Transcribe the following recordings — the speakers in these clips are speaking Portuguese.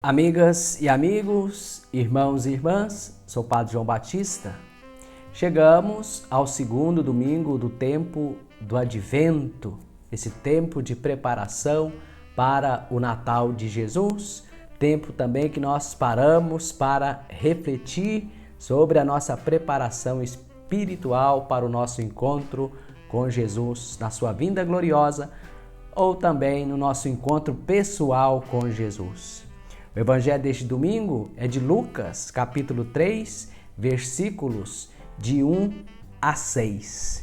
Amigas e amigos, irmãos e irmãs, sou o Padre João Batista. Chegamos ao segundo domingo do tempo do Advento, esse tempo de preparação para o Natal de Jesus, tempo também que nós paramos para refletir sobre a nossa preparação espiritual para o nosso encontro com Jesus na sua vinda gloriosa ou também no nosso encontro pessoal com Jesus. O evangelho deste domingo é de Lucas, capítulo 3, versículos de 1 a 6.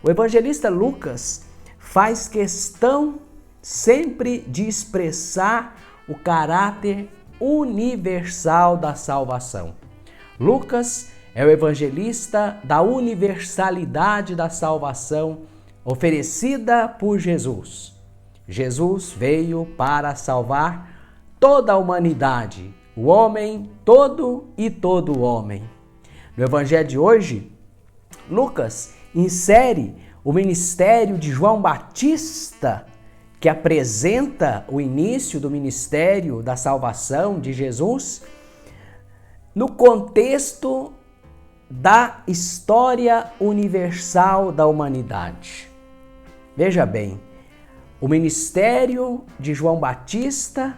O evangelista Lucas faz questão sempre de expressar o caráter universal da salvação. Lucas é o evangelista da universalidade da salvação oferecida por Jesus. Jesus veio para salvar toda a humanidade, o homem todo e todo homem. No evangelho de hoje, Lucas insere o ministério de João Batista, que apresenta o início do ministério da salvação de Jesus, no contexto da história universal da humanidade. Veja bem, o ministério de João Batista,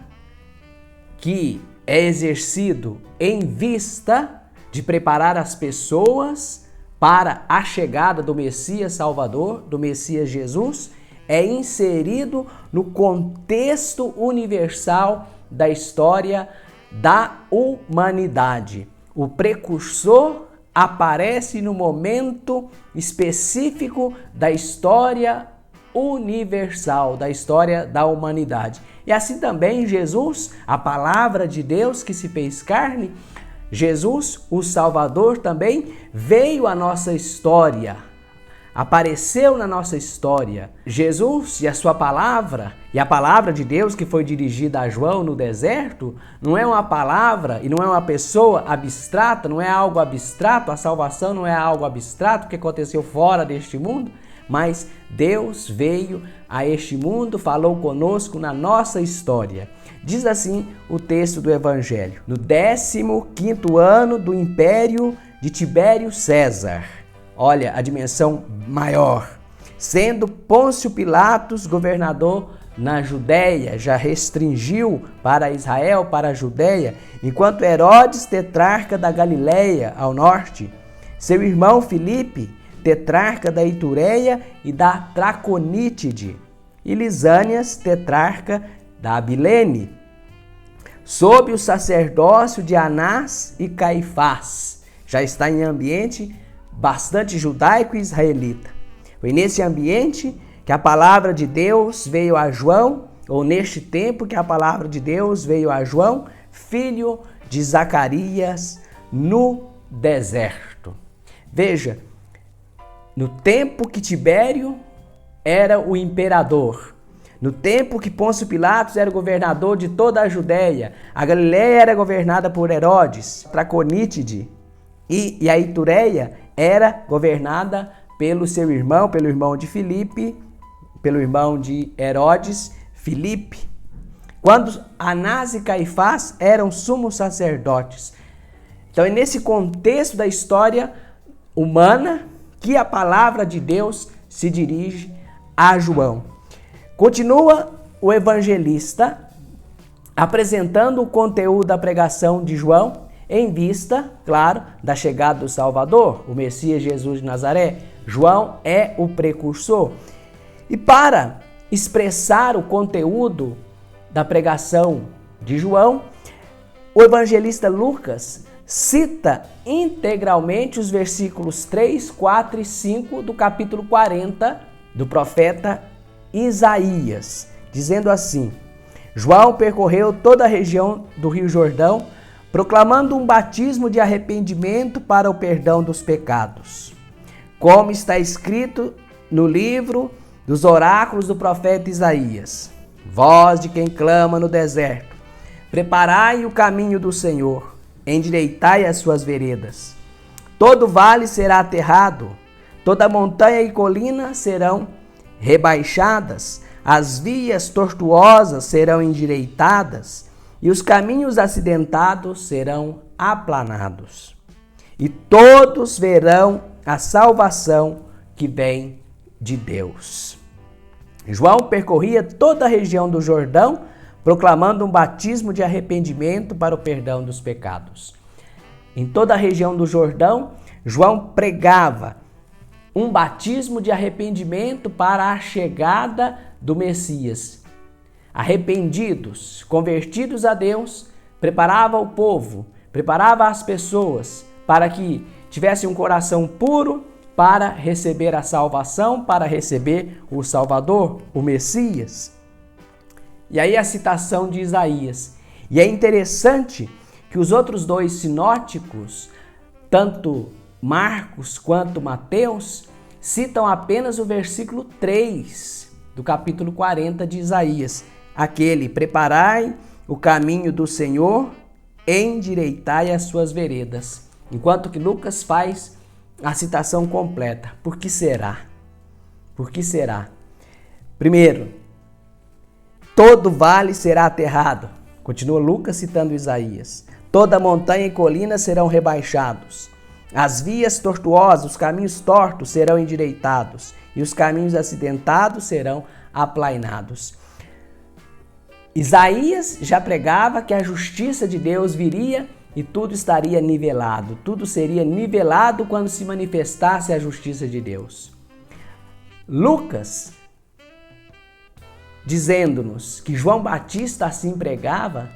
que é exercido em vista de preparar as pessoas para a chegada do Messias Salvador, do Messias Jesus, é inserido no contexto universal da história da humanidade. O precursor aparece no momento específico da história universal, da história da humanidade. E assim também Jesus, a palavra de Deus que se fez carne, Jesus, o Salvador, também veio à nossa história, apareceu na nossa história. Jesus e a sua palavra, e a palavra de Deus que foi dirigida a João no deserto, não é uma palavra e não é uma pessoa abstrata, não é algo abstrato, a salvação não é algo abstrato que aconteceu fora deste mundo, mas Deus veio a este mundo, falou conosco na nossa história. Diz assim o texto do Evangelho. No 15º ano do império de Tibério César, olha a dimensão maior, sendo Pôncio Pilatos governador na Judéia, já restringiu para Israel, para a Judéia, enquanto Herodes, tetrarca da Galileia, ao norte, seu irmão Filipe, tetrarca da Itureia e da Traconítide, e Lisânias, tetrarca da Abilene, sob o sacerdócio de Anás e Caifás. Já está em ambiente bastante judaico e israelita. Foi nesse ambiente que a palavra de Deus veio a João, ou neste tempo que a palavra de Deus veio a João, filho de Zacarias, no deserto. Veja, no tempo que Tibério era o imperador, no tempo que Pôncio Pilatos era o governador de toda a Judéia, a Galileia era governada por Herodes, Traconítide, e a Itureia era governada pelo seu irmão, pelo irmão de Filipe, pelo irmão de Herodes, Filipe. Quando Anás e Caifás eram sumos sacerdotes. Então é nesse contexto da história humana que a palavra de Deus se dirige a João. Continua o evangelista apresentando o conteúdo da pregação de João em vista, claro, da chegada do Salvador, o Messias Jesus de Nazaré. João é o precursor. E para expressar o conteúdo da pregação de João, o evangelista Lucas cita integralmente os versículos 3, 4 e 5 do capítulo 40 do profeta Isaías, dizendo assim: João percorreu toda a região do Rio Jordão, proclamando um batismo de arrependimento para o perdão dos pecados, como está escrito no livro dos oráculos do profeta Isaías: voz de quem clama no deserto, preparai o caminho do Senhor, endireitai as suas veredas. Todo vale será aterrado, toda montanha e colina serão rebaixadas, as vias tortuosas serão endireitadas, e os caminhos acidentados serão aplanados, e todos verão a salvação que vem de Deus. João percorria toda a região do Jordão, proclamando um batismo de arrependimento para o perdão dos pecados. Em toda a região do Jordão, João pregava um batismo de arrependimento para a chegada do Messias. Arrependidos, convertidos a Deus, preparava o povo, preparava as pessoas para que tivessem um coração puro para receber a salvação, para receber o Salvador, o Messias. E aí a citação de Isaías. E é interessante que os outros dois sinóticos, tanto Marcos quanto Mateus, citam apenas o versículo 3 do capítulo 40 de Isaías. Aquele: preparai o caminho do Senhor, endireitai as suas veredas. Enquanto que Lucas faz a citação completa. Por que será? Por que será? Primeiro, todo vale será aterrado. Continua Lucas citando Isaías. Toda montanha e colina serão rebaixados. As vias tortuosas, os caminhos tortos serão endireitados, e os caminhos acidentados serão aplainados. Isaías já pregava que a justiça de Deus viria e tudo estaria nivelado. Tudo seria nivelado quando se manifestasse a justiça de Deus. Lucas, dizendo-nos que João Batista assim pregava,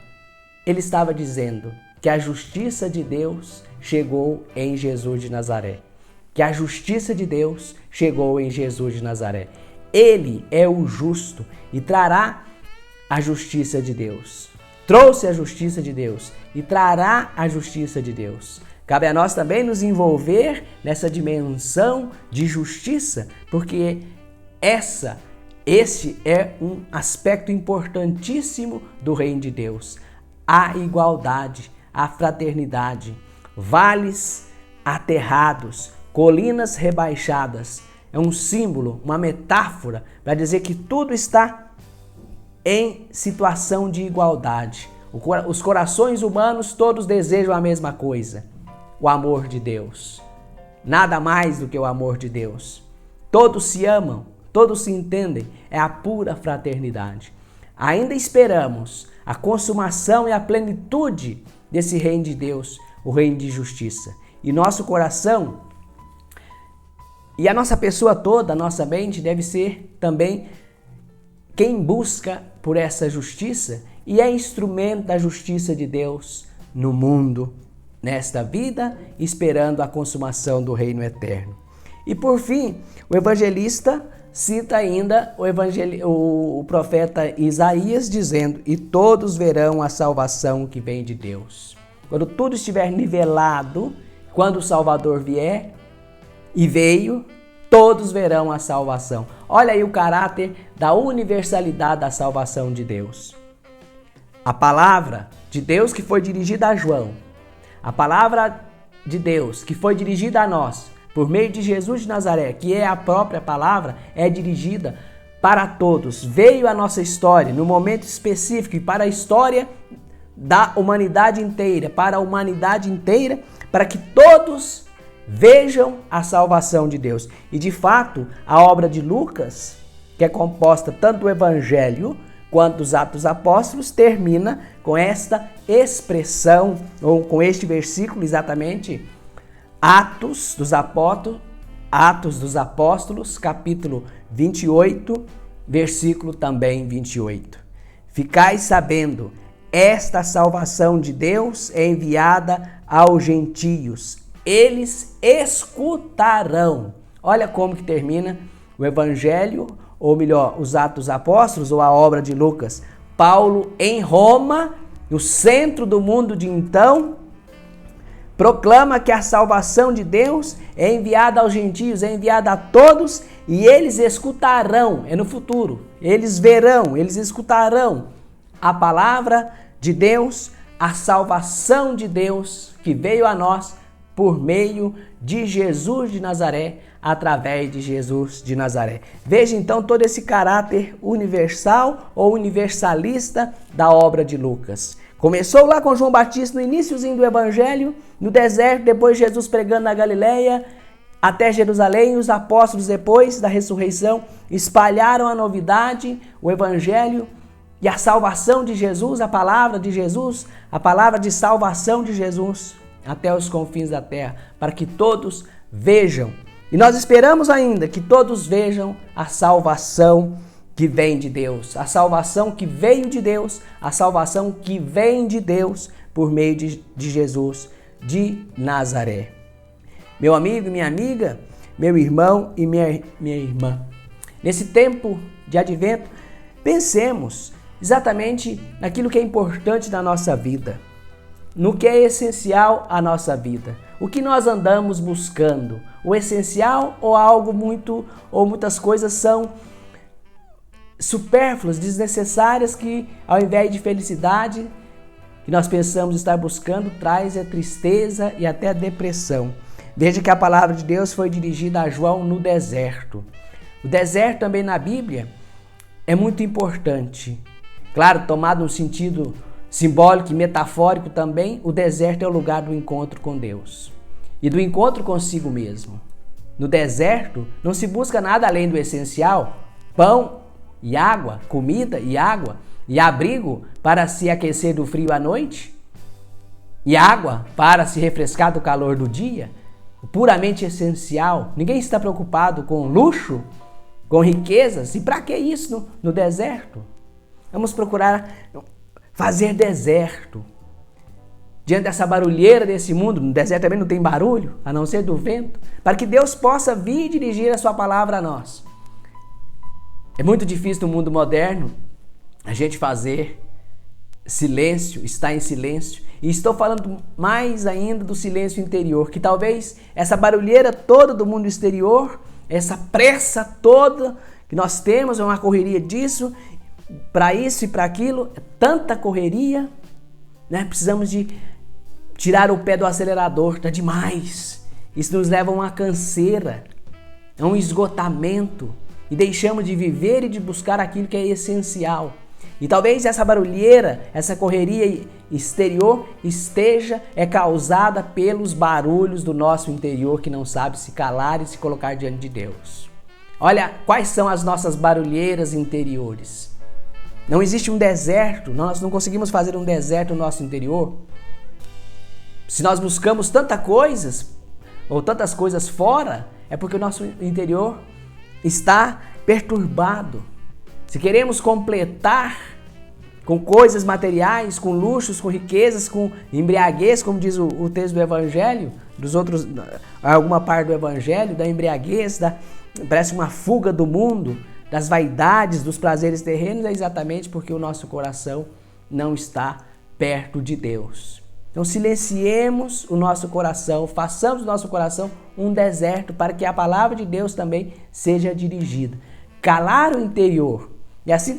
ele estava dizendo que a justiça de Deus chegou em Jesus de Nazaré. Que a justiça de Deus chegou em Jesus de Nazaré. Ele é o justo e trará a justiça de Deus. Trouxe a justiça de Deus e trará a justiça de Deus. Cabe a nós também nos envolver nessa dimensão de justiça, porque este é um aspecto importantíssimo do reino de Deus. A igualdade, a fraternidade, vales aterrados, colinas rebaixadas. É um símbolo, uma metáfora para dizer que tudo está em situação de igualdade. Os corações humanos todos desejam a mesma coisa: o amor de Deus. Nada mais do que o amor de Deus. Todos se amam, todos se entendem, é a pura fraternidade. Ainda esperamos a consumação e a plenitude desse reino de Deus, o reino de justiça. E nosso coração e a nossa pessoa toda, a nossa mente, deve ser também quem busca por essa justiça e é instrumento da justiça de Deus no mundo, nesta vida, esperando a consumação do reino eterno. E por fim, o evangelista cita ainda o profeta Isaías dizendo: e todos verão a salvação que vem de Deus. Quando tudo estiver nivelado, quando o Salvador vier e veio, todos verão a salvação. Olha aí o caráter da universalidade da salvação de Deus. A palavra de Deus que foi dirigida a João, a palavra de Deus que foi dirigida a nós, por meio de Jesus de Nazaré, que é a própria palavra, é dirigida para todos. Veio a nossa história no momento específico e para a história da humanidade inteira, para a humanidade inteira, para que todos vejam a salvação de Deus. E de fato, a obra de Lucas, que é composta tanto do Evangelho quanto dos Atos Apóstolos, termina com esta expressão, ou com este versículo exatamente, Atos dos Apóstolos, capítulo 28, versículo também 28. Ficai sabendo, esta salvação de Deus é enviada aos gentios. Eles escutarão. Olha como que termina o Evangelho, ou melhor, os Atos Apóstolos, ou a obra de Lucas. Paulo em Roma, no centro do mundo de então, proclama que a salvação de Deus é enviada aos gentios, é enviada a todos, e eles escutarão, é no futuro, eles verão, eles escutarão a palavra de Deus, a salvação de Deus que veio a nós por meio de Jesus de Nazaré, através de Jesus de Nazaré. Veja então todo esse caráter universal ou universalista da obra de Lucas. Começou lá com João Batista no iniciozinho do Evangelho, no deserto, depois Jesus pregando na Galileia, até Jerusalém. Os apóstolos, depois da ressurreição, espalharam a novidade, o Evangelho e a salvação de Jesus, a palavra de Jesus, a palavra de salvação de Jesus, até os confins da terra, para que todos vejam. E nós esperamos ainda que todos vejam a salvação que vem de Deus, a salvação que veio de Deus, a salvação que vem de Deus por meio de Jesus de Nazaré. Meu amigo, minha amiga, meu irmão e minha irmã, nesse tempo de advento, pensemos exatamente naquilo que é importante na nossa vida, no que é essencial à nossa vida, o que nós andamos buscando, o essencial ou algo muitas coisas são supérfluas, desnecessárias, que ao invés de felicidade que nós pensamos estar buscando, traz a tristeza e até a depressão. Veja que a palavra de Deus foi dirigida a João no deserto. O deserto também na Bíblia é muito importante. Claro, tomado no sentido simbólico e metafórico também, o deserto é o lugar do encontro com Deus e do encontro consigo mesmo. No deserto não se busca nada além do essencial: pão e água, comida e água, e abrigo para se aquecer do frio à noite, e água para se refrescar do calor do dia, puramente essencial. Ninguém está preocupado com luxo, com riquezas. E para que isso no deserto? Vamos procurar fazer deserto. Diante dessa barulheira desse mundo, no deserto também não tem barulho, a não ser do vento, para que Deus possa vir dirigir a sua palavra a nós. É muito difícil no mundo moderno a gente fazer silêncio, estar em silêncio. E estou falando mais ainda do silêncio interior, que talvez essa barulheira toda do mundo exterior, essa pressa toda que nós temos, é uma correria disso, para isso e para aquilo, é tanta correria, né? Precisamos de tirar o pé do acelerador, está demais. Isso nos leva a uma canseira, a um esgotamento. E deixamos de viver e de buscar aquilo que é essencial. E talvez essa barulheira, essa correria exterior esteja causada pelos barulhos do nosso interior, que não sabe se calar e se colocar diante de Deus. Olha, quais são as nossas barulheiras interiores? Não existe um deserto, nós não conseguimos fazer um deserto no nosso interior. Se nós buscamos tantas coisas fora, é porque o nosso interior está perturbado. Se queremos completar com coisas materiais, com luxos, com riquezas, com embriaguez, como diz o texto do Evangelho, alguma parte do Evangelho, da embriaguez, parece uma fuga do mundo, das vaidades, dos prazeres terrenos, é exatamente porque o nosso coração não está perto de Deus. Então silenciemos o nosso coração, façamos do nosso coração um deserto para que a palavra de Deus também seja dirigida. Calar o interior, e assim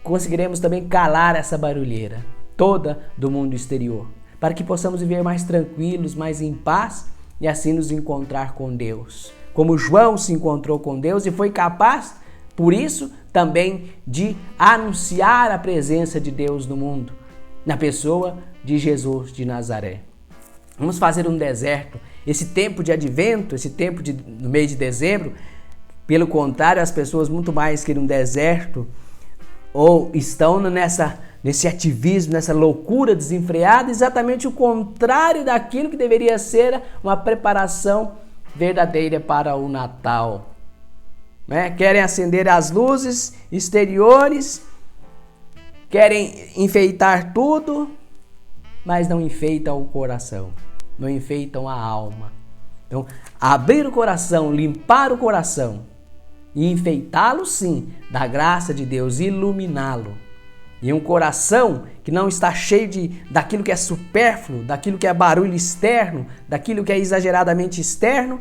conseguiremos também calar essa barulheira toda do mundo exterior, para que possamos viver mais tranquilos, mais em paz e assim nos encontrar com Deus. Como João se encontrou com Deus e foi capaz, por isso, também de anunciar a presença de Deus no mundo, na pessoa de Jesus de Nazaré. Vamos fazer um deserto. Esse tempo de advento, no mês de dezembro, pelo contrário, as pessoas muito mais querem um deserto ou estão nesse ativismo, nessa loucura desenfreada, exatamente o contrário daquilo que deveria ser uma preparação verdadeira para o Natal. Querem acender as luzes exteriores, querem enfeitar tudo, mas não enfeitam o coração, não enfeitam a alma. Então, abrir o coração, limpar o coração e enfeitá-lo sim, da graça de Deus, iluminá-lo. E um coração que não está cheio daquilo que é supérfluo, daquilo que é barulho externo, daquilo que é exageradamente externo,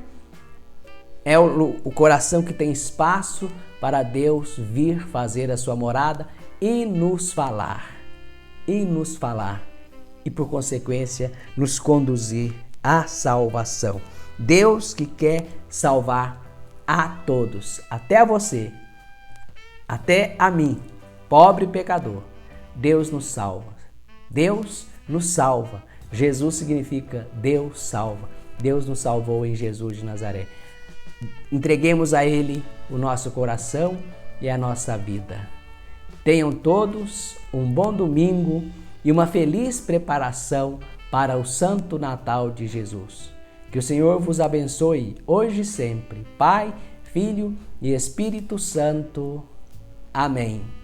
é o coração que tem espaço para Deus vir fazer a sua morada e nos falar, e por consequência nos conduzir à salvação. Deus que quer salvar a todos, até a você, até a mim, pobre pecador. Deus nos salva. Deus nos salva. Jesus significa Deus salva. Deus nos salvou em Jesus de Nazaré. Entreguemos a Ele o nosso coração e a nossa vida. Tenham todos um bom domingo e uma feliz preparação para o Santo Natal de Jesus. Que o Senhor vos abençoe hoje e sempre. Pai, Filho e Espírito Santo. Amém.